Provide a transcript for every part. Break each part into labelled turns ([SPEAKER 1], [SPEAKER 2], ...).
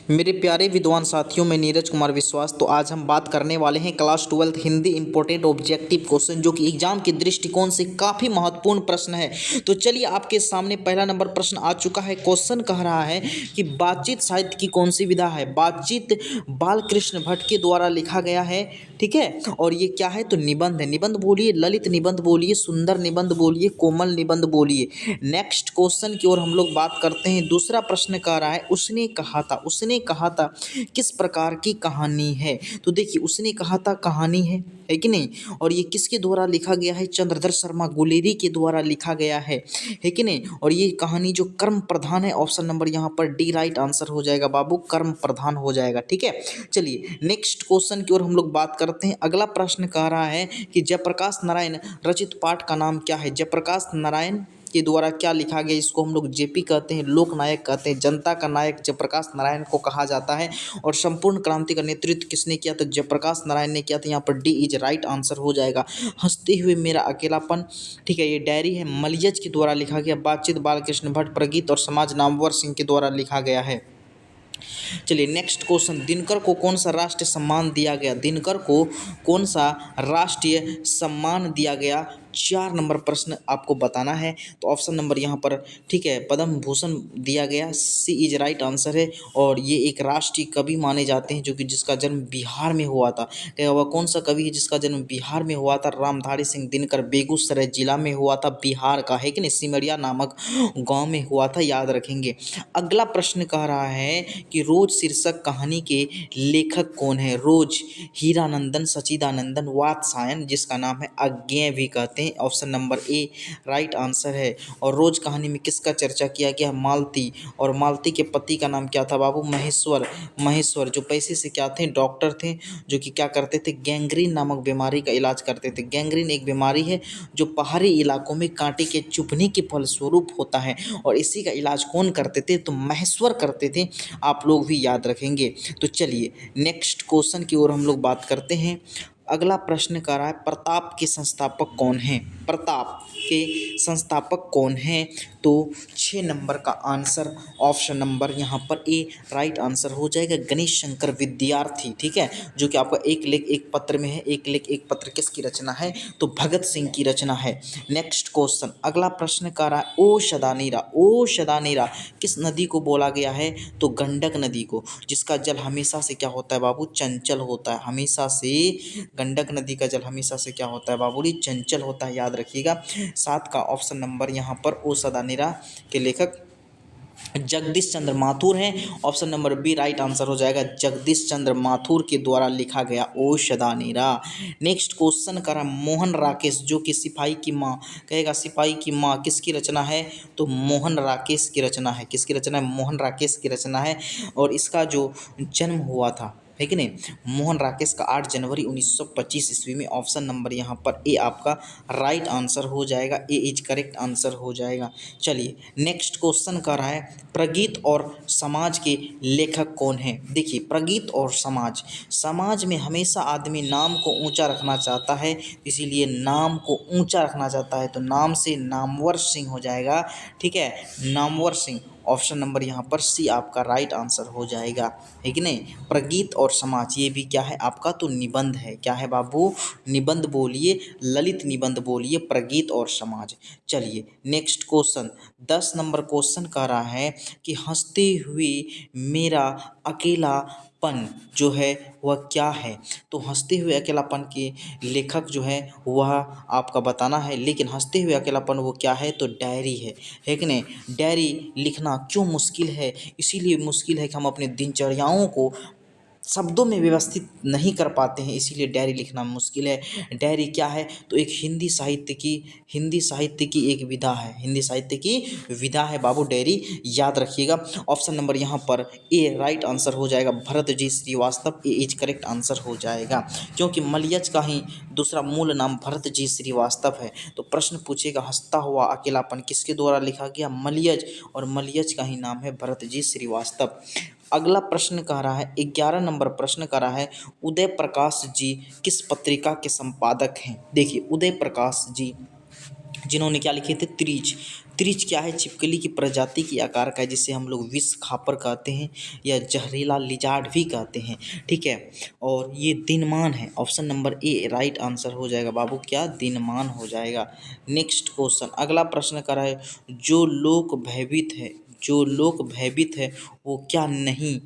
[SPEAKER 1] मेरे प्यारे विद्वान साथियों, मैं नीरज कुमार विश्वास। तो आज हम बात करने वाले हैं class 12 Hindi important objective question, जो कि एग्जाम के दृष्टिकोण से काफ़ी महत्वपूर्ण प्रश्न है। तो चलिए, आपके सामने पहला नंबर प्रश्न आ चुका है। क्वेश्चन कह रहा है कि बातचीत साहित्य की कौन सी विधा है। बातचीत बालकृष्ण भट्ट के द्वारा लिखा गया है, ठीक है। और ये क्या है, तो निबंध है। निबंध बोलिए, ललित निबंध बोलिए, सुंदर निबंध बोलिए, कोमल निबंध बोलिए। नेक्स्ट क्वेश्चन की ओर हम लोग बात करते हैं। दूसरा प्रश्न कह रहा है, उसने कहा था। उसने कहा था किस प्रकार की कहानी है। तो देखिए, उसने कहा था कहानी है कि नहीं। और ये किसके द्वारा लिखा गया है, चंद्रधर शर्मा गुलेरी के द्वारा लिखा गया है कि नहीं। और ये कहानी जो कर्म प्रधान है, ऑप्शन नंबर यहाँ पर डी राइट आंसर हो जाएगा बाबू, कर्म प्रधान हो जाएगा, ठीक है। चलिए, नेक्स्ट क्वेश्चन की ओर हम लोग बात करते हैं। अगला प्रश्न कह रहा है कि जयप्रकाश नारायण रचित पाठ का नाम क्या है। जयप्रकाश नारायण के द्वारा क्या लिखा गया, इसको हम लोग जेपी कहते हैं, लोकनायक कहते हैं। जनता का नायक जयप्रकाश नारायण को कहा जाता है। और संपूर्ण क्रांति का नेतृत्व किसने किया, तो जयप्रकाश नारायण ने किया था। यहाँ पर डी इज राइट आंसर हो जाएगा। हंसते हुए मेरा अकेलापन, ठीक है, ये डायरी है, मलियज के द्वारा लिखा गया। बातचीत बालकृष्ण भट्ट, प्रगीत और समाज नामवर सिंह के द्वारा लिखा गया है। चलिए, नेक्स्ट क्वेश्चन, दिनकर को कौन सा राष्ट्रीय सम्मान दिया गया। दिनकर को कौन सा राष्ट्रीय सम्मान दिया गया, 4 नंबर प्रश्न आपको बताना है। तो ऑप्शन नंबर यहाँ पर, ठीक है, पद्म भूषण दिया गया, सी इज राइट आंसर है। और ये एक राष्ट्रीय कवि माने जाते हैं, जो कि जिसका जन्म बिहार में हुआ था। क्या वह कौन सा कवि है जिसका जन्म बिहार में हुआ था, रामधारी सिंह दिनकर, बेगूसराय जिला में हुआ था, बिहार का है कि नहीं, सिमरिया नामक गांव में हुआ था, याद रखेंगे। अगला प्रश्न कह रहा है कि रोज शीर्षक कहानी के लेखक कौन है। रोज हीरानंदन, सचिदानंदन, वात्सायन, जिसका नाम है अज्ञेय भी कहते हैं। Option number A right answer है। और रोज कहानी में किसका चर्चा किया गया, मालती। और मालती के पति का नाम क्या था बाबू, महेश्वर। महेश्वर जो पैसे से क्या थे, डॉक्टर थे, जो कि क्या करते थे, गैंग्रीन नामक बीमारी का इलाज करते थे। गैंग्रीन एक बीमारी है जो पहाड़ी इलाकों में कांटे के चुभने के फलस्वरूप होता है। और इसी का इलाज कौन करते थे, तो महेश्वर करते थे। आप लोग भी याद रखेंगे। तो चलिए, नेक्स्ट क्वेश्चन की ओर हम लोग बात करते हैं। अगला प्रश्न कर रहा है, प्रताप के संस्थापक कौन हैं। प्रताप के संस्थापक कौन हैं, तो 6 नंबर का आंसर ऑप्शन नंबर यहाँ पर ए राइट आंसर हो जाएगा, गणेश शंकर विद्यार्थी, ठीक है। जो कि आपका एक लेख एक पत्र में है। एक लेख एक पत्र किसकी रचना है, तो भगत सिंह की रचना है। नेक्स्ट क्वेश्चन, अगला प्रश्न कर रहा है, ओ सदा नीरा। ओ सदा नीरा किस नदी को बोला गया है, तो गंडक नदी को, जिसका जल हमेशा से क्या होता है बाबू, चंचल होता है। हमेशा से गंडक नदी का जल हमेशा से क्या होता है बाबूजी, चंचल होता है, याद रखिएगा। 7 का ऑप्शन नंबर यहाँ पर ओ सदा नीरा के लेखक जगदीश चंद्र माथुर हैं। Option number B right answer हो जाएगा, जगदीश चंद्र माथुर के द्वारा लिखा गया ओ सदा नीरा। नेक्स्ट क्वेश्चन करा, मोहन राकेश, जो कि सिपाही की माँ कहेगा, सिपाही की माँ किसकी रचना है, तो मोहन राकेश की रचना है। किसकी रचना है, मोहन राकेश की रचना है। और इसका जो जन्म हुआ था, है कि नहीं, मोहन राकेश का 8 जनवरी 1925 ईस्वी में। ऑप्शन नंबर यहाँ पर ए आपका राइट आंसर हो जाएगा, ए इज करेक्ट आंसर हो जाएगा। चलिए, नेक्स्ट क्वेश्चन कर रहा है, प्रगीत और समाज के लेखक कौन हैं। देखिए, प्रगीत और समाज, समाज में हमेशा आदमी नाम को ऊंचा रखना चाहता है, इसीलिए नाम को ऊंचा रखना चाहता है। तो नाम से नामवर सिंह हो जाएगा, ठीक है, नामवर सिंह। ऑप्शन नंबर यहाँ पर सी आपका राइट आंसर हो जाएगा, है कि नहीं। प्रगीत और समाज, ये भी क्या है आपका, तो निबंध है। क्या है बाबू, निबंध बोलिए, ललित निबंध बोलिए, प्रगीत और समाज। चलिए, नेक्स्ट क्वेश्चन, 10 नंबर क्वेश्चन कह रहा है कि हंसते हुए मेरा अकेलापन जो है वह क्या है। तो हंसते हुए अकेलापन के लेखक जो है वह आपका बताना है। लेकिन हंसते हुए अकेलापन वो क्या है, तो डायरी है कि नहीं। डायरी लिखना क्यों मुश्किल है, इसीलिए मुश्किल है कि हम अपने दिनचर्याओं को शब्दों में व्यवस्थित नहीं कर पाते हैं, इसीलिए डायरी लिखना मुश्किल है। डायरी क्या है, तो एक हिंदी साहित्य की एक विधा है। हिंदी साहित्य की विधा है बाबू डायरी, याद रखिएगा। ऑप्शन नंबर यहाँ पर ए राइट आंसर हो जाएगा, भरत जी श्रीवास्तव, ए इज करेक्ट आंसर हो जाएगा। क्योंकि मलयज का ही दूसरा मूल नाम भरत जी श्रीवास्तव है। तो प्रश्न पूछेगा, हंसता हुआ अकेलापन किसके द्वारा लिखा गया, मलयज, और मलयज का ही नाम है भरत जी श्रीवास्तव। अगला प्रश्न कह रहा है, 11 नंबर प्रश्न कह रहा है, उदय प्रकाश जी किस पत्रिका के संपादक हैं। देखिए, उदय प्रकाश जी जिन्होंने क्या लिखे थे, त्रिज। त्रिज क्या है, छिपकली की प्रजाति की आकार का है, जिसे हम लोग विष खापर कहते हैं या जहरीला लिजार्ड भी कहते हैं। ठीक है, और ये दिनमान है। Option number A right answer हो जाएगा बाबू, क्या दिनमान हो जाएगा। नेक्स्ट क्वेश्चन, अगला प्रश्न कर रहा है, जो लोग भयभीत है, जो लोग भयभीत है वो क्या नहीं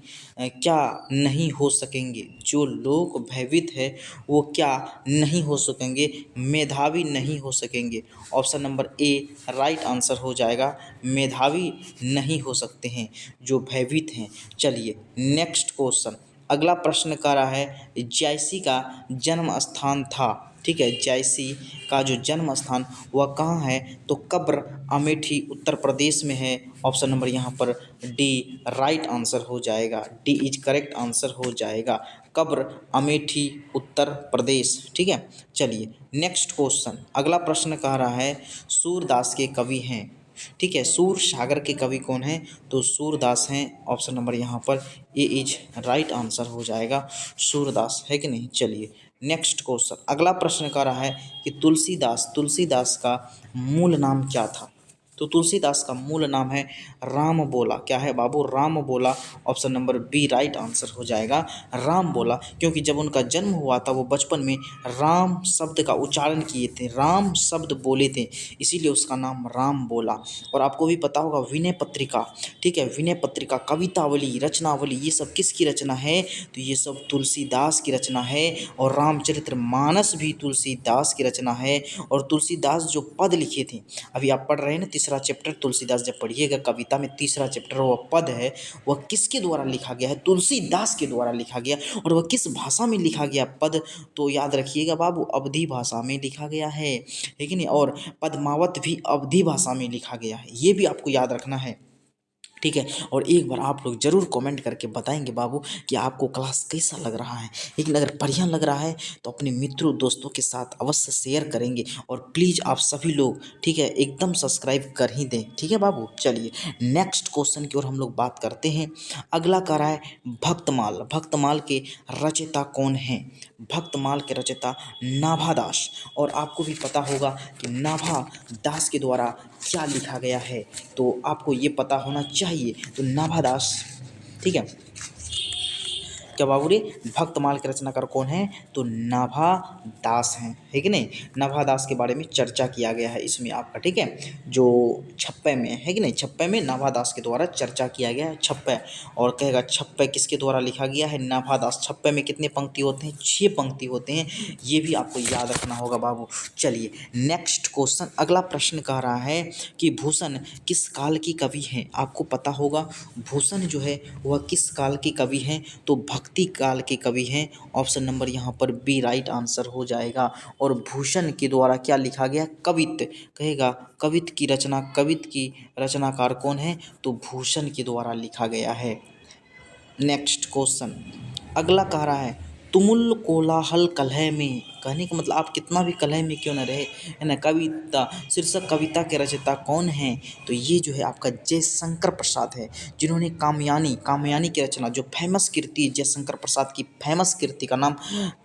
[SPEAKER 1] हो सकेंगे। जो लोग भयभीत है वो क्या नहीं हो सकेंगे, मेधावी नहीं हो सकेंगे। Option number A right answer हो जाएगा, मेधावी नहीं हो सकते हैं जो भयभीत हैं। चलिए नेक्स्ट क्वेश्चन, अगला प्रश्न कह रहा है, जयसी का जन्म स्थान था। ठीक है, जयसी का जो जन्म स्थान वह कहाँ है, तो कब्र अमेठी उत्तर प्रदेश में है। ऑप्शन नंबर यहाँ पर डी राइट आंसर हो जाएगा, डी इज करेक्ट आंसर हो जाएगा, कब्र अमेठी उत्तर प्रदेश। ठीक है, चलिए नेक्स्ट क्वेश्चन, अगला प्रश्न कह रहा है, सूरदास के कवि हैं। ठीक है, सूर सागर के कवि कौन हैं, तो सूरदास हैं। ऑप्शन नंबर यहाँ पर ए इज राइट आंसर हो जाएगा, सूरदास है कि नहीं। चलिए नेक्स्ट क्वेश्चन, अगला प्रश्न कह रहा है कि तुलसीदास का मूल नाम क्या था। तो तुलसीदास का मूल नाम है राम बोला। क्या है बाबू, राम बोला। Option number B right answer हो जाएगा, राम बोला, क्योंकि जब उनका जन्म हुआ था वो बचपन में राम शब्द का उच्चारण किए थे, राम शब्द बोले थे, इसीलिए उसका नाम राम बोला। और आपको भी पता होगा विनय पत्रिका, ठीक है, विनय पत्रिका, कवितावली, रचनावली, ये सब किसकी रचना है, तो ये सब तुलसीदास की रचना है। और रामचरितमानस भी तुलसीदास की रचना है। और तुलसीदास जो पद लिखे थे, अभी आप पढ़ रहे हैं ना तीसरा चैप्टर तुलसीदास, जब पढ़िएगा कविता में तीसरा चैप्टर, वह पद है वह किसके द्वारा लिखा गया है, तुलसीदास के द्वारा लिखा गया। और वह किस भाषा में लिखा गया पद, तो याद रखिएगा बाबू, अवधी भाषा में लिखा गया है कि नहीं। और पद्मावत भी अवधी भाषा में लिखा गया है, ये भी आपको याद रखना है। ठीक है, और एक बार आप लोग ज़रूर कमेंट करके बताएंगे बाबू कि आपको क्लास कैसा लग रहा है। लेकिन अगर बढ़िया लग रहा है तो अपने मित्रों दोस्तों के साथ अवश्य शेयर करेंगे। और प्लीज़ आप सभी लोग, ठीक है, एकदम सब्सक्राइब कर ही दें। ठीक है बाबू, चलिए नेक्स्ट क्वेश्चन की ओर हम लोग बात करते हैं। अगला कह रहा है, भक्तमाल, भक्तमाल के रचयिता कौन हैं। भक्तमाल के रचयिता नाभा दास। और आपको भी पता होगा कि नाभा दास के द्वारा क्या लिखा गया है, तो आपको ये पता होना चाहिए। तो नाभा दास, ठीक है, क्या बाबू रे, भक्तमाल के रचनाकार कौन है, तो नाभा दास हैं, है कि नहीं। नाभा दास के बारे में चर्चा किया गया है इसमें आपका, ठीक है, जो छप्पे में है कि नहीं, छप्पे में नाभा दास के द्वारा चर्चा किया गया है, छप्पे। और कहेगा छप्पे किसके द्वारा लिखा गया है, नाभा दास। छप्पे में कितने पंक्ति होते हैं, 6 पंक्ति होते हैं, ये भी आपको याद रखना होगा बाबू। चलिए नेक्स्ट क्वेश्चन, अगला प्रश्न कह रहा है कि भूषण किस काल की कवि हैं। आपको पता होगा भूषण जो है वह किस काल के कवि हैं, तो भक्ति काल के कवि हैं। ऑप्शन नंबर यहाँ पर बी राइट आंसर हो जाएगा। और भूषण के द्वारा क्या लिखा गया, कवित्त। कहेगा कवित्त की रचनाकार कौन है, तो भूषण के द्वारा लिखा गया है। नेक्स्ट क्वेश्चन, अगला कह रहा है, तुमुल कोलाहल कलह में। कहने का मतलब आप कितना भी कलह में क्यों न रहे, है ना। कविता शीर्षक कविता के रचयिता कौन हैं, तो ये जो है आपका जयशंकर प्रसाद है, जिन्होंने कामयानी की रचना, जो फेमस कृति है जयशंकर प्रसाद की, फेमस कृति का नाम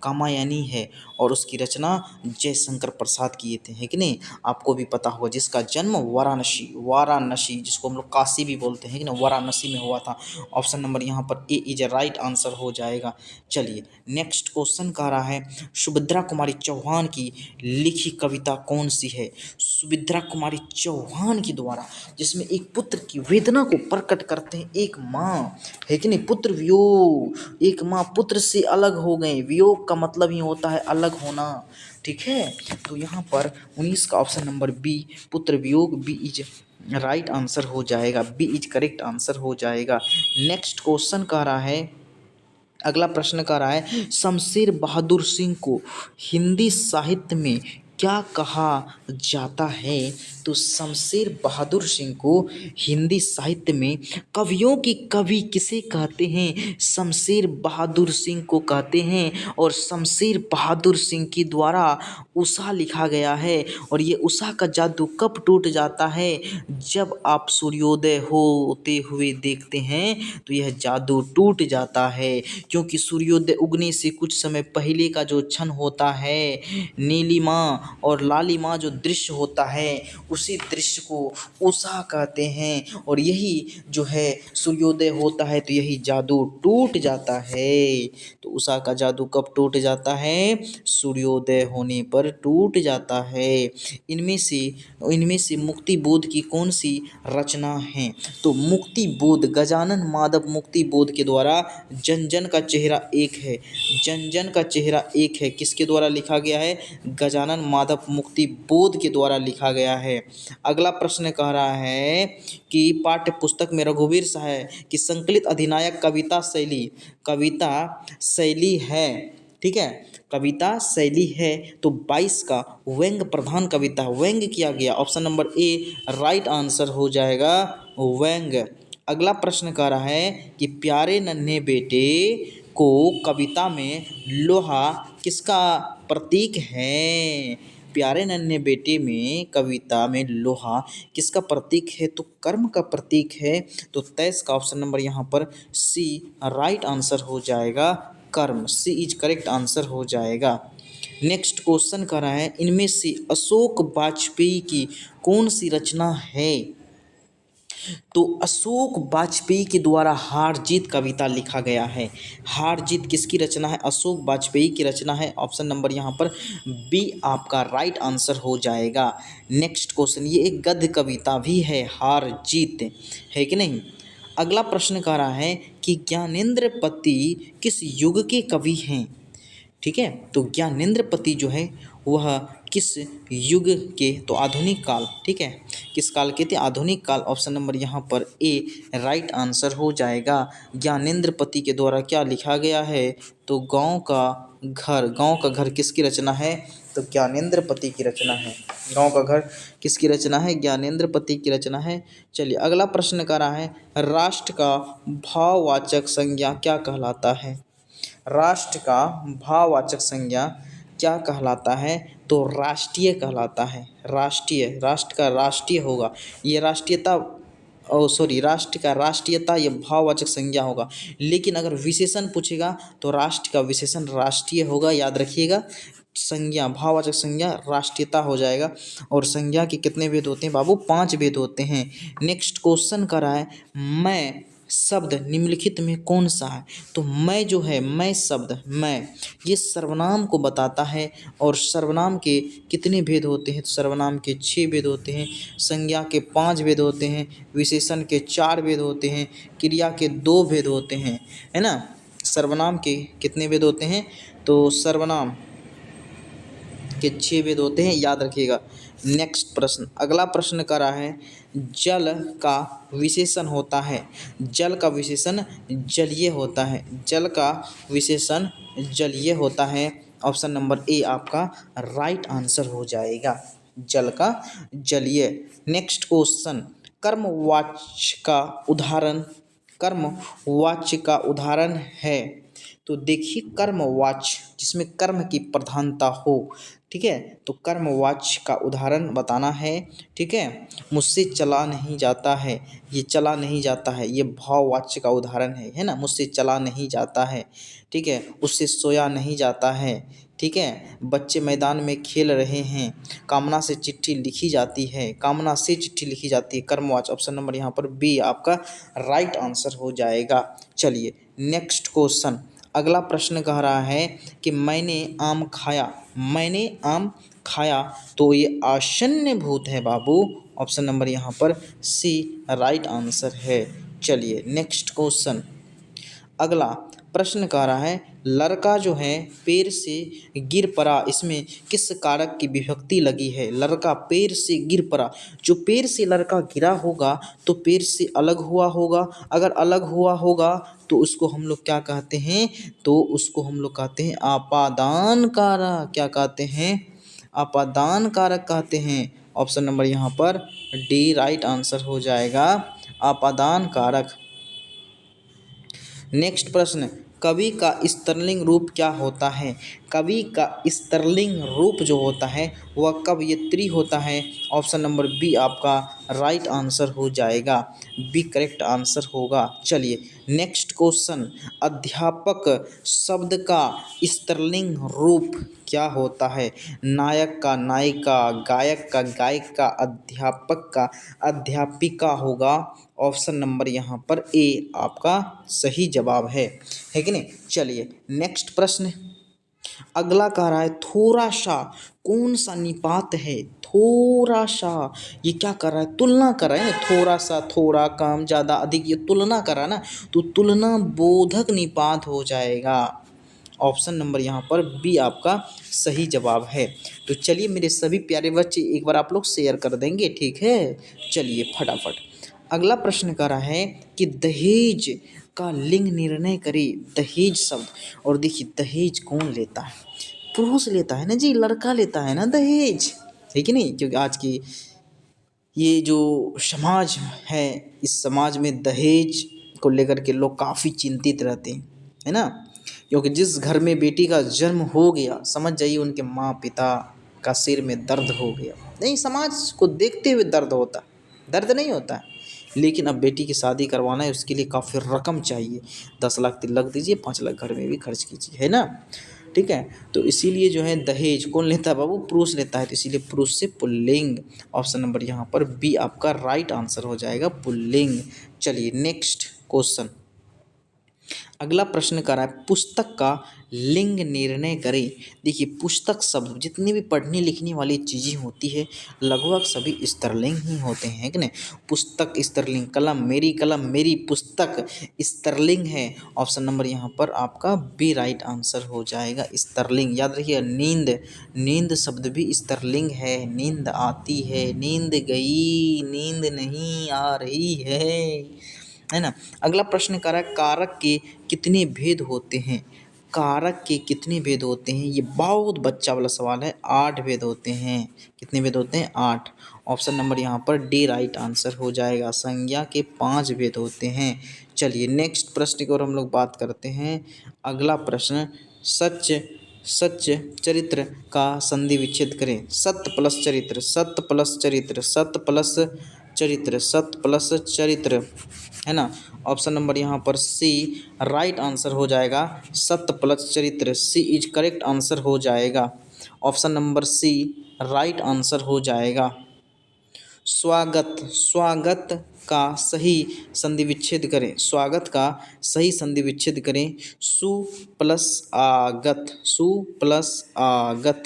[SPEAKER 1] कामायनी है। और उसकी रचना जयशंकर प्रसाद किए थे, है कि नहीं। आपको भी पता होगा जिसका जन्म वाराणसी, जिसको हम लोग काशी भी बोलते हैं कि ना, वाराणसी में हुआ था। ऑप्शन नंबर यहाँ पर ए इज राइट आंसर हो जाएगा। चलिए नेक्स्ट क्वेश्चन कह रहा है, सुभद्रा कुमारी चौहान की लिखी कविता कौन सी है। सुभद्रा कुमारी चौहान के द्वारा, जिसमें एक पुत्र की वेदना को प्रकट करते हैं, एक माँ, है कि नहीं, पुत्र वियोग, एक माँ पुत्र से अलग हो गए, वियोग का मतलब ही होता है अलग होना। ठीक है, तो यहाँ पर 19 का ऑप्शन नंबर बी पुत्र वियोग, बी इज राइट आंसर हो जाएगा, बी इज करेक्ट आंसर हो जाएगा। नेक्स्ट क्वेश्चन कह रहा है, अगला प्रश्न कह रहा है, शमशेर बहादुर सिंह को हिंदी साहित्य में क्या कहा जाता है। तो शमशेर बहादुर सिंह को हिंदी साहित्य में कवियों की कवि किसे कहते हैं? शमशेर बहादुर सिंह को कहते हैं। और शमशेर बहादुर सिंह के द्वारा उषा लिखा गया है। और ये उषा का जादू कब टूट जाता है? जब आप सूर्योदय होते हुए देखते हैं तो यह जादू टूट जाता है, क्योंकि सूर्योदय उगने से कुछ समय पहले का जो क्षण होता है, नीलिमा और लालिमा जो दृश्य होता है, उसी दृश्य को उषा कहते हैं। और यही जो है सूर्योदय होता है तो यही जादू टूट जाता है। तो उषा का जादू कब टूट जाता है? सूर्योदय होने पर टूट जाता है। इनमें से मुक्ति बोध की कौन सी रचना है? तो मुक्ति बोध गजानन माधव मुक्ति बोध के द्वारा जन जन का चेहरा एक है। जन जन का चेहरा एक है किसके द्वारा लिखा गया है? गजानन माधव मुक्ति बोध के द्वारा लिखा गया है। अगला प्रश्न कह रहा है कि पाठ्य पुस्तक में रघुवीर सहाय की संकलित अधिनायक कविता शैली है, ठीक है, कविता शैली है। तो 22 का व्यंग प्रधान कविता व्यंग किया गया। Option number A right answer हो जाएगा व्यंग। अगला प्रश्न कह रहा है कि प्यारे नन्हे बेटे को कविता में लोहा किसका प्रतीक है? प्यारे नन्हे बेटे में कविता में लोहा किसका प्रतीक है? तो कर्म का प्रतीक है। तो 23 का ऑप्शन नंबर यहाँ पर सी राइट आंसर हो जाएगा कर्म। सी इज करेक्ट आंसर हो जाएगा। नेक्स्ट क्वेश्चन कर रहा है इनमें से अशोक वाजपेयी की कौन सी रचना है? तो अशोक वाजपेयी के द्वारा हार जीत कविता लिखा गया है। हार जीत किसकी रचना है? अशोक वाजपेयी की रचना है। ऑप्शन नंबर यहाँ पर बी आपका राइट आंसर हो जाएगा। नेक्स्ट क्वेश्चन, ये एक गद्य कविता भी है हार जीत, है कि नहीं। अगला प्रश्न कह रहा है कि ज्ञानेंद्र पति किस युग के कवि हैं? ठीक है, तो ज्ञानेंद्र पति जो है वह किस युग के? तो आधुनिक काल, ठीक है, किस काल के थे? आधुनिक काल। ऑप्शन नंबर यहाँ पर ए राइट आंसर हो जाएगा। ज्ञानेंद्र पति के द्वारा क्या लिखा गया है? तो गांव का घर किसकी रचना है? तो ज्ञानेंद्र पति की रचना है। गांव का घर किसकी रचना है? ज्ञानेंद्र पति की रचना है। चलिए अगला प्रश्न कर रहा है राष्ट्र का भाववाचक संज्ञा क्या कहलाता है? राष्ट्र का भाववाचक संज्ञा क्या कहलाता है? तो राष्ट्रीय कहलाता है। राष्ट्रीय, राष्ट्र का राष्ट्रीय होगा ये राष्ट्रीयता, राष्ट्र का राष्ट्रीयता ये भाववाचक संज्ञा होगा। लेकिन अगर विशेषण पूछेगा तो राष्ट्र का विशेषण राष्ट्रीय होगा, याद रखिएगा। संज्ञा भाववाचक संज्ञा राष्ट्रीयता हो जाएगा। और संज्ञा के कितने भेद होते हैं बाबू? 5 भेद होते हैं। नेक्स्ट क्वेश्चन कर रहा है मैं शब्द निम्नलिखित में कौन सा है? तो मैं जो है, मैं शब्द, मैं ये सर्वनाम को बताता है। और सर्वनाम के कितने भेद होते हैं? तो सर्वनाम के 6 भेद होते हैं, संज्ञा के 5 भेद होते हैं, विशेषण के 4 भेद होते हैं, क्रिया के 2 भेद होते हैं, है ना। सर्वनाम के कितने भेद होते हैं? तो सर्वनाम के 6 भेद होते हैं, याद रखिएगा। नेक्स्ट प्रश्न, अगला प्रश्न कर रहा है जल का विशेषण होता है। जल का विशेषण जलीय होता है। जल का विशेषण जलीय होता है। ऑप्शन नंबर ए आपका राइट आंसर हो जाएगा, जल का जलीय। नेक्स्ट क्वेश्चन, कर्मवाच्य का उदाहरण है। तो देखिए कर्मवाच्य जिसमें कर्म की प्रधानता हो, ठीक है, तो कर्मवाच्य का उदाहरण बताना है। ठीक है, मुझसे चला नहीं जाता है, ये चला नहीं जाता है ये भाववाच्य का उदाहरण है ना। मुझसे चला नहीं जाता है, ठीक है, उससे सोया नहीं जाता है, ठीक है, बच्चे मैदान में खेल रहे हैं, कामना से चिट्ठी लिखी जाती है, कामना से चिट्ठी लिखी जाती है, कर्मवाच्य। ऑप्शन नंबर यहाँ पर बी आपका राइट आंसर हो जाएगा। चलिए नेक्स्ट क्वेश्चन, अगला प्रश्न कह रहा है कि मैंने आम खाया, मैंने आम खाया, तो ये आशन्य भूत है बाबू। ऑप्शन नंबर यहाँ पर सी राइट आंसर है। चलिए नेक्स्ट क्वेश्चन, अगला प्रश्न कह रहा है लड़का जो है पैर से गिर पड़ा, इसमें किस कारक की विभक्ति लगी है? लड़का पैर से गिर पड़ा, जो पैर से लड़का गिरा होगा तो पैर से अलग हुआ होगा। अगर अलग हुआ होगा तो उसको हम लोग क्या कहते हैं? तो उसको हम लोग कहते हैं आपादान कारक। क्या कहते हैं? आपादान कारक कहते हैं। ऑप्शन नंबर यहाँ पर डी राइट आंसर हो जाएगा, अपादान कारक। नेक्स्ट प्रश्न, कवि का स्त्रीलिंग रूप क्या होता है? कवि का स्त्रीलिंग रूप जो होता है वह कवयित्री होता है। ऑप्शन नंबर बी आपका राइट आंसर हो जाएगा, बी करेक्ट आंसर होगा। चलिए नेक्स्ट क्वेश्चन, अध्यापक शब्द का स्त्रीलिंग रूप क्या होता है? नायक का नायिका, गायक का गायिका, अध्यापक का अध्यापिका होगा। ऑप्शन नंबर यहाँ पर ए आपका सही जवाब है कि नहीं। चलिए नेक्स्ट प्रश्न, अगला कह रहा है थोड़ा सा कौन सा निपात है? थोड़ा सा, ये क्या कर रहा है? तुलना कर रहा है ना, थोड़ा सा, थोड़ा, कम, ज़्यादा, अधिक, ये तुलना कर रहा है ना, तो तुलना बोधक निपात हो जाएगा। ऑप्शन नंबर यहाँ पर बी आपका सही जवाब है। तो चलिए मेरे सभी प्यारे बच्चे एक बार आप लोग शेयर कर देंगे, ठीक है। चलिए फटाफट अगला प्रश्न कर रहा है कि दहेज का लिंग निर्णय करे। दहेज शब्द, और देखिए दहेज कौन लेता है? पुरुष लेता है ना जी, लड़का लेता है ना दहेज, है कि नहीं। क्योंकि आज की ये जो समाज है, इस समाज में दहेज को लेकर के लोग काफ़ी चिंतित रहते हैं, है ना। क्योंकि जिस घर में बेटी का जन्म हो गया, समझ जाइए उनके माँ पिता का सिर में दर्द हो गया। नहीं, समाज को देखते हुए दर्द होता, दर्द नहीं होता है। लेकिन अब बेटी की शादी करवाना है, उसके लिए काफ़ी रकम चाहिए। 10 लाख तिलक दीजिए, 5 लाख घर में भी खर्च कीजिए, है ना। ठीक है, तो इसीलिए जो है दहेज कौन लेता है बाबू? पुरुष लेता है, तो इसीलिए पुरुष से पुल्लिंग। ऑप्शन नंबर यहाँ पर बी आपका राइट आंसर हो जाएगा, पुल्लिंग। चलिए नेक्स्ट क्वेश्चन, अगला प्रश्न कर रहा है पुस्तक का लिंग निर्णय करें। देखिए पुस्तक शब्द, जितनी भी पढ़ने लिखने वाली चीज़ें होती है लगभग सभी स्त्रीलिंग ही होते हैं कि नहीं। पुस्तक स्त्रीलिंग, कलम मेरी कलम मेरी पुस्तक स्त्रीलिंग है। ऑप्शन नंबर यहाँ पर आपका बी राइट आंसर हो जाएगा, स्त्रीलिंग। याद रखिए नींद, नींद शब्द भी स्त्रीलिंग है। नींद आती है, नींद गई, नींद नहीं आ रही है ना। अगला प्रश्न कर रहा है कारक के कितने भेद होते हैं? कारक के कितने भेद होते हैं? ये बहुत बच्चा वाला सवाल है। 8 भेद होते हैं। कितने भेद होते हैं? 8। ऑप्शन नंबर यहाँ पर डी राइट आंसर हो जाएगा। संज्ञा के 5 भेद होते हैं। चलिए नेक्स्ट प्रश्न की ओर हम लोग बात करते हैं। अगला प्रश्न, सच सच चरित्र का संधि विच्छेद करें। सत्य प्लस चरित्र, सत्य प्लस चरित्र, सत्य प्लस चरित्र, सत्य प्लस चरित्र, है ना। ऑप्शन नंबर यहाँ पर सी राइट आंसर हो जाएगा, सत्य प्लस चरित्र। सी इज करेक्ट आंसर हो जाएगा। Option number C right answer हो जाएगा। स्वागत, स्वागत का सही संधि विच्छेद करें। स्वागत का सही संधि विच्छेद करें। सु प्लस आगत, सु प्लस आगत।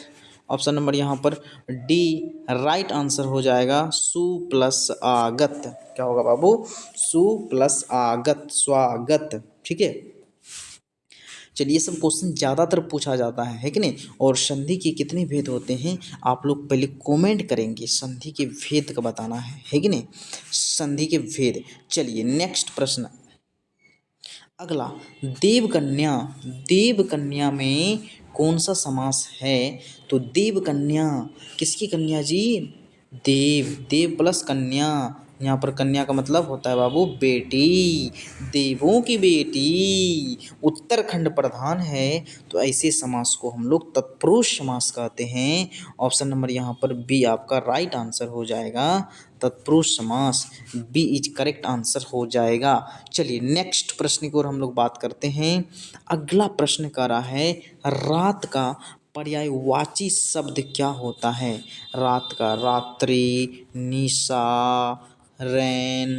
[SPEAKER 1] ऑप्शन नंबर यहाँ पर डी राइट आंसर हो जाएगा, सु प्लस आगत। क्या होगा बाबू? सु प्लस आगत, स्वागत, ठीक है। चलिए ये सब क्वेश्चन ज़्यादातर पूछा जाता है कि नहीं। और संधि के कितने भेद होते हैं आप लोग पहले कमेंट करेंगे, संधि के भेद का बताना है कि नहीं, संधि के भेद। चलिए नेक्स्ट प्रश्न, अगला देवकन्या, देवकन्या में कौन सा समास है? तो देवकन्या किसकी कन्या जी? देव, देव प्लस कन्या। यहाँ पर कन्या का मतलब होता है बाबू बेटी, देवों की बेटी। उत्तराखंड प्रधान है, तो ऐसे समास को हम लोग तत्पुरुष समास कहते हैं। ऑप्शन नंबर यहाँ पर बी आपका राइट आंसर हो जाएगा, तत्पुरुष समास। बी इज करेक्ट आंसर हो जाएगा। चलिए नेक्स्ट प्रश्न की ओर हम लोग बात करते हैं। अगला प्रश्न कर रहा है रात का पर्यायवाची शब्द क्या होता है? रात का रात्रि, निशा, रैन,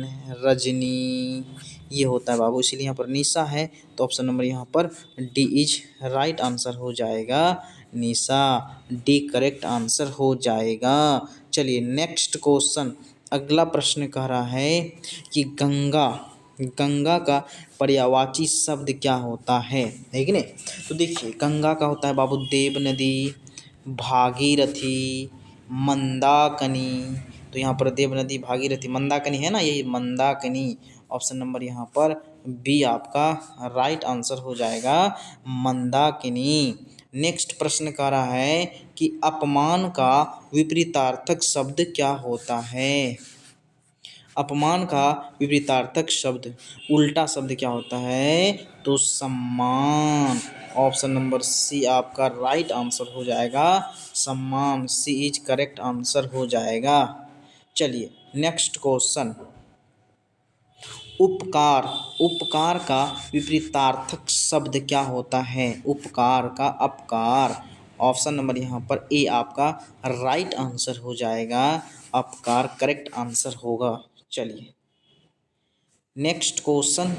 [SPEAKER 1] रजनी, ये होता है बाबू। इसलिए यहाँ पर निशा है, तो ऑप्शन नंबर यहाँ पर डी इज राइट आंसर हो जाएगा, निशा। डी करेक्ट आंसर हो जाएगा। चलिए नेक्स्ट क्वेश्चन, अगला प्रश्न कह रहा है कि गंगा, गंगा का पर्यायवाची शब्द क्या होता है कि नहीं। तो देखिए गंगा का होता है बाबू देव नदी, भागीरथी, मंदाकिनी। तो यहाँ पर देव नदी, भागीरथी, मंदाकिनी है ना, यही मंदाकिनी। ऑप्शन नंबर यहाँ पर बी आपका राइट आंसर हो जाएगा, मंदाकिनी। नेक्स्ट प्रश्न कह रहा है कि अपमान का विपरीतार्थक शब्द क्या होता है। अपमान का विपरीतार्थक शब्द, उल्टा शब्द क्या होता है, तो सम्मान। ऑप्शन नंबर सी आपका राइट आंसर हो जाएगा, सम्मान। सी इज करेक्ट आंसर हो जाएगा। चलिए नेक्स्ट क्वेश्चन, उपकार। उपकार का विपरीतार्थक शब्द क्या होता है, उपकार का अपकार। ऑप्शन नंबर यहाँ पर ए आपका राइट आंसर हो जाएगा, अपकार करेक्ट आंसर होगा। चलिए नेक्स्ट क्वेश्चन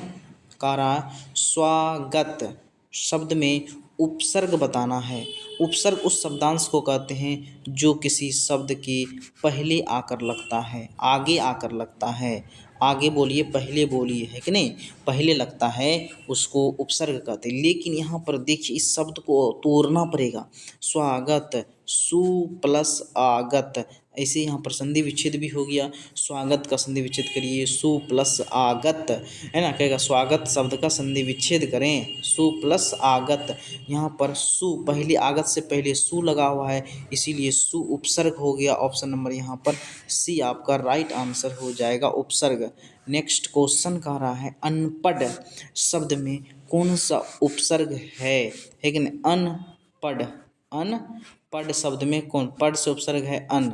[SPEAKER 1] कह रहा है, स्वागत शब्द में उपसर्ग बताना है। उपसर्ग उस शब्दांश को कहते हैं जो किसी शब्द के पहले आकर लगता है, आगे आकर लगता है। आगे बोलिए पहले बोलिए, है कि नहीं, पहले लगता है उसको उपसर्ग कहते हैं। लेकिन यहाँ पर देखिए इस शब्द को तोड़ना पड़ेगा। स्वागत, सु प्लस आगत, ऐसे यहाँ पर संधि विच्छेद भी हो गया। स्वागत का संधि विच्छेद करिए, सु प्लस आगत, है ना, कहेगा स्वागत शब्द का संधि विच्छेद करें, सु प्लस आगत। यहाँ पर सु पहले, आगत से पहले सु लगा हुआ है, इसीलिए सु उपसर्ग हो गया। ऑप्शन नंबर यहाँ पर सी आपका राइट आंसर हो जाएगा, उपसर्ग। नेक्स्ट क्वेश्चन कह रहा है, अनपढ़ शब्द में कौन सा उपसर्ग है कि नहीं, अनपढ़। अनपढ़ शब्द में कौन, पढ़ से उपसर्ग है अन,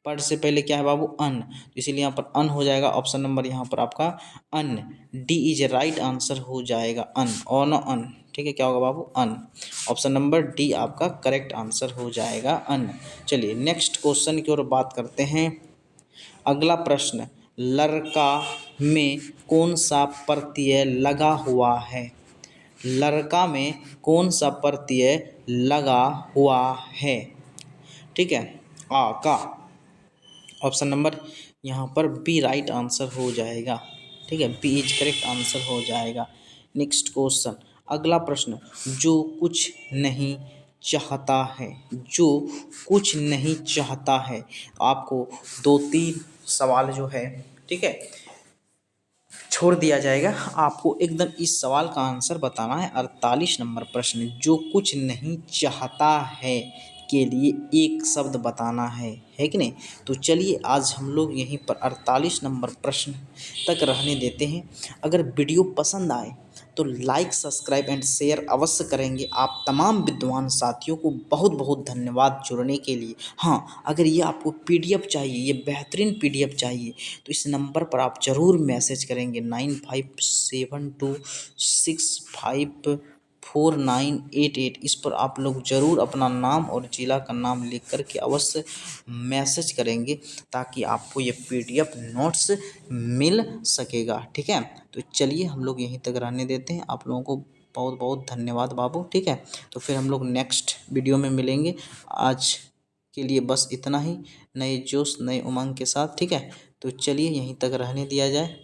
[SPEAKER 1] पढ़ से पहले क्या है बाबू, अन, इसीलिए यहाँ पर अन हो जाएगा। ऑप्शन नंबर यहाँ पर आपका अन, डी इज राइट आंसर हो जाएगा, अन, और न अन, ठीक है, क्या होगा बाबू, अन। ऑप्शन नंबर डी आपका करेक्ट आंसर हो जाएगा, अन। चलिए नेक्स्ट क्वेश्चन की ओर बात करते हैं। अगला प्रश्न, लड़का में कौन सा प्रत्यय लगा हुआ है। लड़का में कौन सा प्रत्यय लगा हुआ है, ठीक है, आ का। ऑप्शन नंबर यहाँ पर बी राइट आंसर हो जाएगा, ठीक है, बी इज करेक्ट आंसर हो जाएगा। नेक्स्ट क्वेश्चन, अगला प्रश्न, जो कुछ नहीं चाहता है, जो कुछ नहीं चाहता है। आपको 2-3 सवाल जो है, ठीक है, छोड़ दिया जाएगा, आपको एकदम इस सवाल का आंसर बताना है। 48 नंबर प्रश्न, जो कुछ नहीं चाहता है के लिए एक शब्द बताना है कि नहीं। तो चलिए आज हम लोग यहीं पर 48 नंबर प्रश्न तक रहने देते हैं। अगर वीडियो पसंद आए तो लाइक, सब्सक्राइब एंड शेयर अवश्य करेंगे। आप तमाम विद्वान साथियों को बहुत बहुत धन्यवाद जुड़ने के लिए। हाँ, अगर ये आपको पीडीएफ चाहिए, ये बेहतरीन पीडीएफ चाहिए, तो इस नंबर पर आप ज़रूर मैसेज करेंगे, 9572654988। इस पर आप लोग ज़रूर अपना नाम और ज़िला का नाम लिख कर के अवश्य मैसेज करेंगे, ताकि आपको ये पीडीएफ नोट्स मिल सकेगा, ठीक है। तो चलिए हम लोग यहीं तक रहने देते हैं। आप लोगों को बहुत बहुत धन्यवाद बाबू, ठीक है। तो फिर हम लोग नेक्स्ट वीडियो में मिलेंगे। आज के लिए बस इतना ही, नए जोश नए उमंग के साथ, ठीक है। तो चलिए यहीं तक रहने दिया जाए।